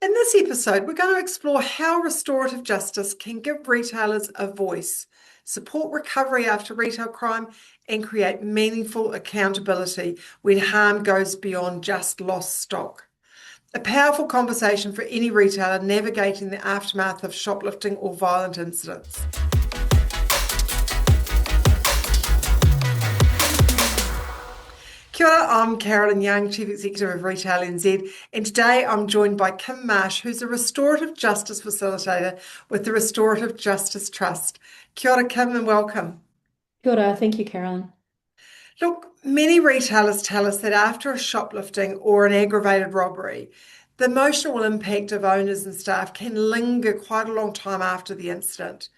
In this episode, we're going to explore how restorative justice can give retailers a voice, support recovery after retail crime, and create meaningful accountability when harm goes beyond just lost stock. A powerful conversation for any retailer navigating the aftermath of shoplifting or violent incidents. Kia ora, I'm Carolyn Young, Chief Executive of Retail NZ, and today I'm joined by Kim Marsh, who's a restorative justice facilitator with the Restorative Justice Trust. Kia ora, Kim, and welcome. Kia ora. Thank you, Carolyn. Look, many retailers tell us that after a shoplifting or an aggravated robbery, the emotional impact of owners and staff can linger quite a long time after the incident.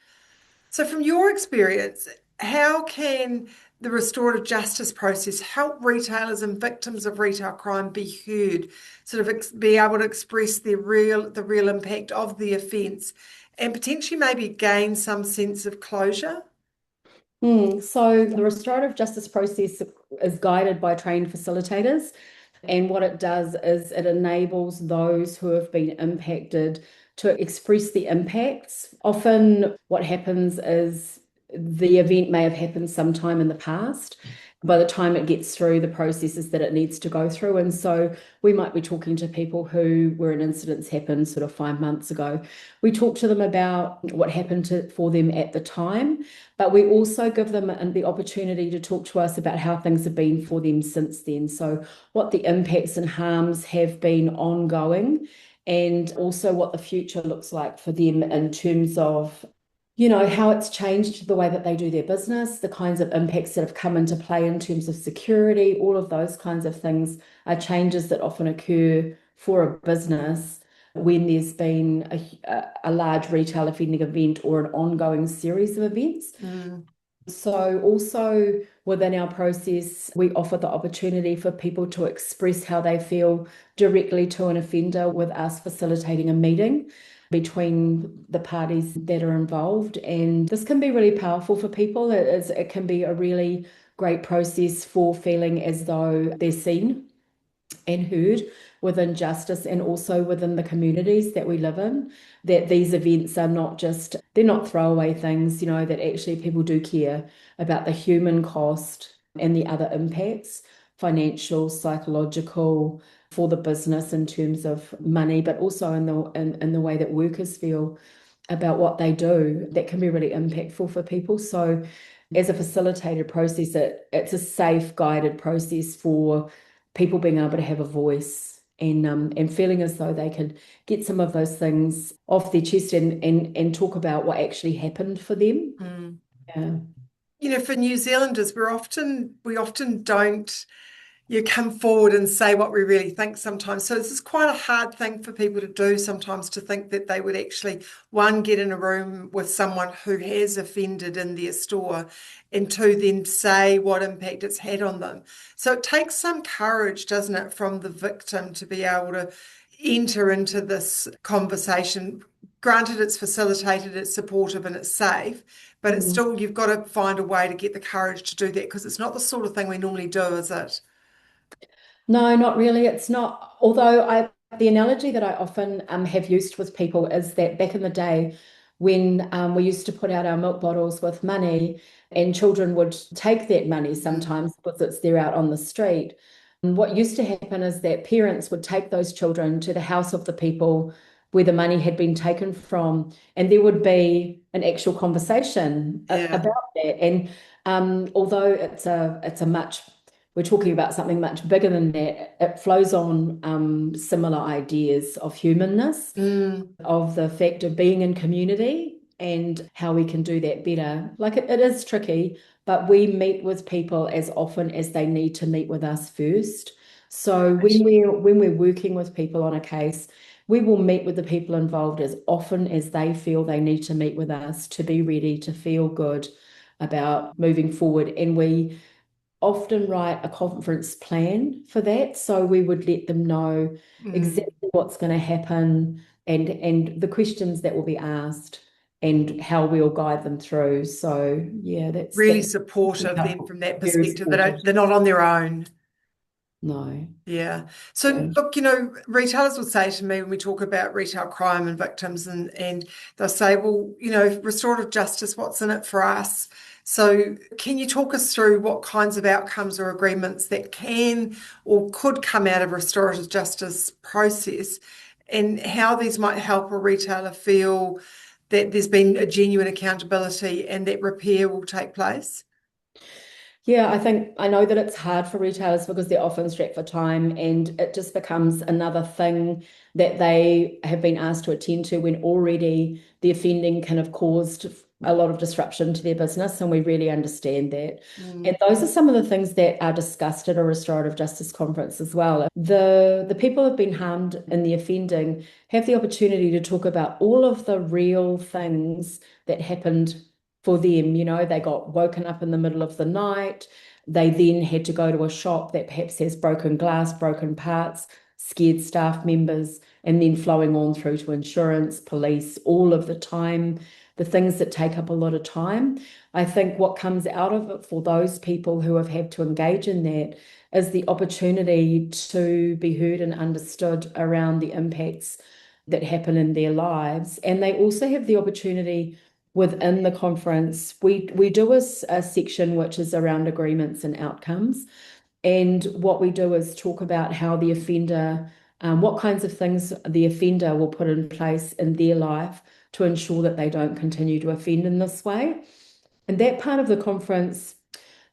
So, from your experience, how can the restorative justice process help retailers and victims of retail crime be heard, be able to express the real impact of the offence, and potentially maybe gain some sense of closure? So the restorative justice process is guided by trained facilitators. And what it does is it enables those who have been impacted to express the impacts. Often, what happens is the event may have happened sometime in the past. By the time it gets through the processes that it needs to go through. And so we might be talking to people who were in incidents happened sort of 5 months ago. We talk to them about what happened for them at the time, but we also give them the opportunity to talk to us about how things have been for them since then. So what the impacts and harms have been ongoing, and also what the future looks like for them in terms of how it's changed the way that they do their business, the kinds of impacts that have come into play in terms of security, all of those kinds of things are changes that often occur for a business when there's been a large retail offending event or an ongoing series of events. Mm. So also within our process, we offer the opportunity for people to express how they feel directly to an offender with us facilitating a meeting between the parties that are involved. And this can be really powerful for people. It can be a really great process for feeling as though they're seen and heard within justice and also within the communities that we live in, that these events are not just, they're not throwaway things, that actually people do care about the human cost and the other impacts, financial, psychological, for the business in terms of money, but also in the way that workers feel about what they do, that can be really impactful for people. So as a facilitated process, it's a safe, guided process for people being able to have a voice and feeling as though they can get some of those things off their chest and talk about what actually happened for them. Mm. Yeah. For New Zealanders, we often don't come forward and say what we really think sometimes. So this is quite a hard thing for people to do sometimes, to think that they would actually, one, get in a room with someone who has offended in their store, and two, then say what impact it's had on them. So it takes some courage, doesn't it, from the victim to be able to enter into this conversation. Granted, it's facilitated, it's supportive, and it's safe, but it's Mhm. still, you've got to find a way to get the courage to do that, because it's not the sort of thing we normally do, is it? No, not really. It's not. Although the analogy that I often have used with people is that back in the day, when we used to put out our milk bottles with money, and children would take that money Mm. sometimes because it's there out on the street. And what used to happen is that parents would take those children to the house of the people where the money had been taken from, and there would be an actual conversation Yeah. about that. And although it's a much we're talking about something much bigger than that. It flows on similar ideas of humanness, Mm. of the fact of being in community and how we can do that better. Like it is tricky, but we meet with people as often as they need to meet with us first. So Right. when we're working with people on a case, we will meet with the people involved as often as they feel they need to meet with us to be ready to feel good about moving forward. And we often write a conference plan for that. So we would let them know Mm. exactly what's going to happen and the questions that will be asked and how we'll guide them through. So yeah, Really that's supportive then, helpful. from that Very perspective, that supportive. they're not on their own. No. Yeah. So Yeah. look, retailers will say to me when we talk about retail crime and victims, and they'll say, well, restorative justice, what's in it for us? So can you talk us through what kinds of outcomes or agreements that can or could come out of a restorative justice process, and how these might help a retailer feel that there's been a genuine accountability and that repair will take place? Yeah, I know that it's hard for retailers because they're often strapped for time and it just becomes another thing that they have been asked to attend to when already the offending can have caused a lot of disruption to their business, and we really understand that. And Mm, those are some of the things that are discussed at a restorative justice conference as well. The people who have been harmed in the offending have the opportunity to talk about all of the real things that happened for them. They got woken up in the middle of the night. They then had to go to a shop that perhaps has broken glass, broken parts, scared staff members, and then flowing on through to insurance, police, all of the time, the things that take up a lot of time. I think what comes out of it for those people who have had to engage in that is the opportunity to be heard and understood around the impacts that happen in their lives. And they also have the opportunity within the conference, we do a section which is around agreements and outcomes. And what we do is talk about how the offender, what kinds of things the offender will put in place in their life to ensure that they don't continue to offend in this way. And that part of the conference,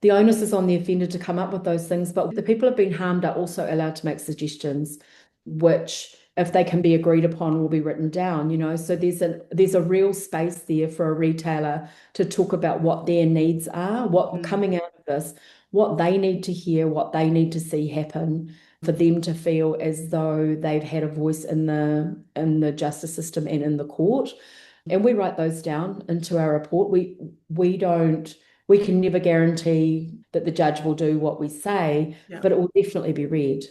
the onus is on the offender to come up with those things, but the people who have been harmed are also allowed to make suggestions, which, if they can be agreed upon, will be written down. So there's a real space there for a retailer to talk about what their needs are, what mm, coming out of this, what they need to hear, what they need to see happen for mm. them to feel as though they've had a voice in the justice system and in the court. And we write those down into our report. We can never guarantee that the judge will do what we say, Yeah. but it will definitely be read.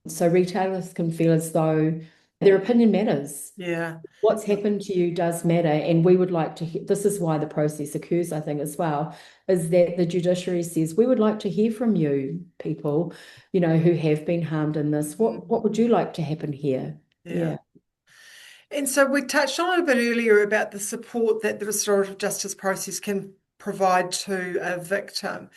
So retailers can feel as though their opinion matters. Yeah. What's happened to you does matter. And we would like to hear, this is why the process occurs, I think, as well, is that the judiciary says, we would like to hear from you, people, who have been harmed in this. What would you like to happen here? Yeah. Yeah. And so we touched on it a bit earlier about the support that the restorative justice process can provide to a victim.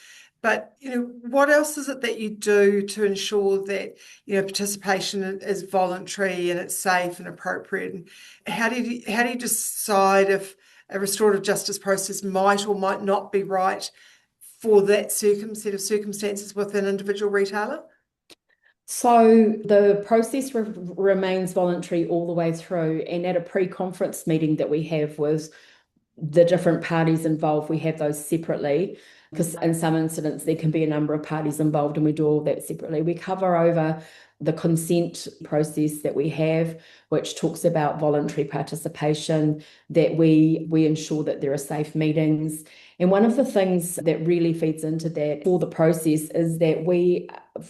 But, what else is it that you do to ensure that, participation is voluntary and it's safe and appropriate? And how do you decide if a restorative justice process might or might not be right for that set of circumstances with an individual retailer? So the process remains voluntary all the way through. And at a pre-conference meeting that we have with the different parties involved, we have those separately because in some incidents there can be a number of parties involved and we do all that separately. We cover over the consent process that we have, which talks about voluntary participation, that we ensure that there are safe meetings. And one of the things that really feeds into that for the process is that we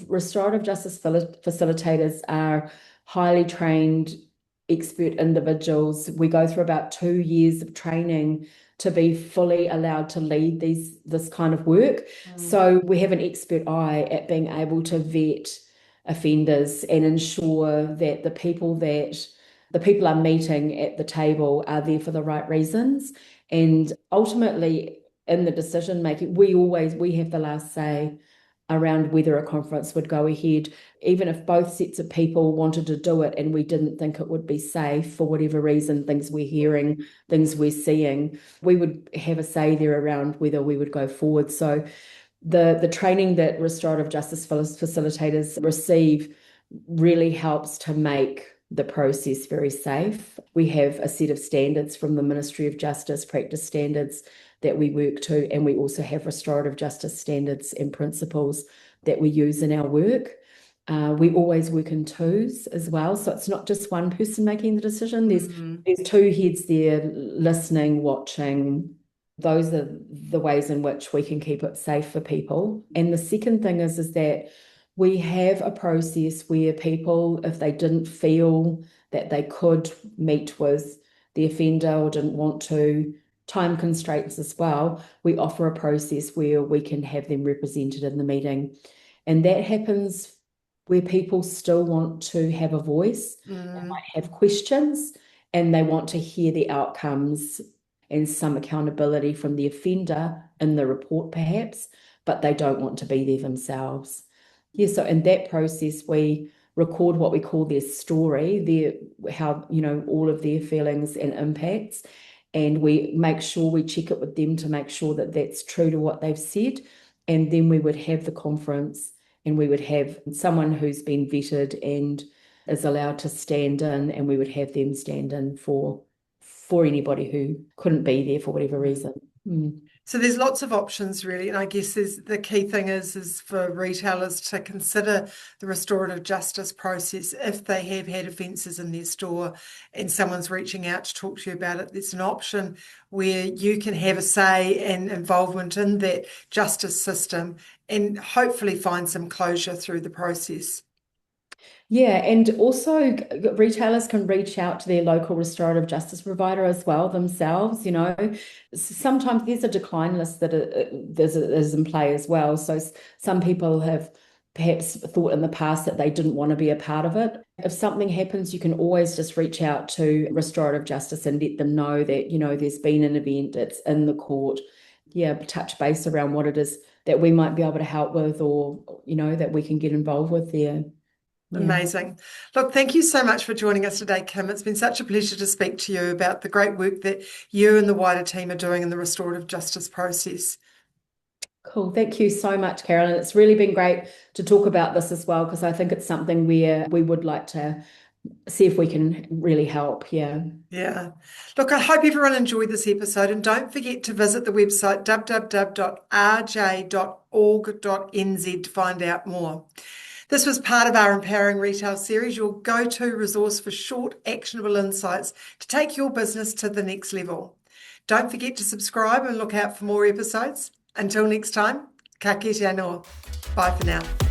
restorative justice facilitators are highly trained expert individuals. We go through about 2 years of training to be fully allowed to lead this kind of work. So we have an expert eye at being able to vet offenders and ensure that the people are meeting at the table are there for the right reasons. And ultimately, in the decision making, we have the last say around whether a conference would go ahead, even if both sets of people wanted to do it and we didn't think it would be safe for whatever reason, things we're hearing, things we're seeing, we would have a say there around whether we would go forward. So the training that restorative justice facilitators receive really helps to make the process very safe. We have a set of standards from the Ministry of Justice, practice standards that we work to, and we also have restorative justice standards and principles that we use in our work. We always work in twos as well, so it's not just one person making the decision. There's two heads there listening, watching. Those are the ways in which we can keep it safe for people. And the second thing is that we have a process where people, if they didn't feel that they could meet with the offender or didn't want to, time constraints as well, we offer a process where we can have them represented in the meeting. And that happens where people still want to have a voice, they Mm, might have questions, and they want to hear the outcomes and some accountability from the offender in the report, perhaps, but they don't want to be there themselves. Yeah, so in that process, we record what we call their story, their how, all of their feelings and impacts. And we make sure we check it with them to make sure that that's true to what they've said. And then we would have the conference and we would have someone who's been vetted and is allowed to stand in, and we would have them stand in for anybody who couldn't be there for whatever mm. reason. Mm. So there's lots of options really, and I guess the key thing is for retailers to consider the restorative justice process if they have had offences in their store and someone's reaching out to talk to you about it. There's an option where you can have a say and involvement in that justice system and hopefully find some closure through the process. Yeah, and also retailers can reach out to their local restorative justice provider as well themselves. Sometimes there's a decline list that is in play as well. So some people have perhaps thought in the past that they didn't want to be a part of it. If something happens, you can always just reach out to restorative justice and let them know that, there's been an event, it's in the court. Yeah, touch base around what it is that we might be able to help with, or, that we can get involved with there. Yeah. Amazing. Look, thank you so much for joining us today, Kim. It's been such a pleasure to speak to you about the great work that you and the wider team are doing in the restorative justice process. Cool. Thank you so much, Carolyn. It's really been great to talk about this as well, because I think it's something where we would like to see if we can really help. Yeah. Yeah. Look, I hope everyone enjoyed this episode, and don't forget to visit the website www.rj.org.nz to find out more. This was part of our Empowering Retail series, your go-to resource for short, actionable insights to take your business to the next level. Don't forget to subscribe and look out for more episodes. Until next time, ka kite anō. Bye for now.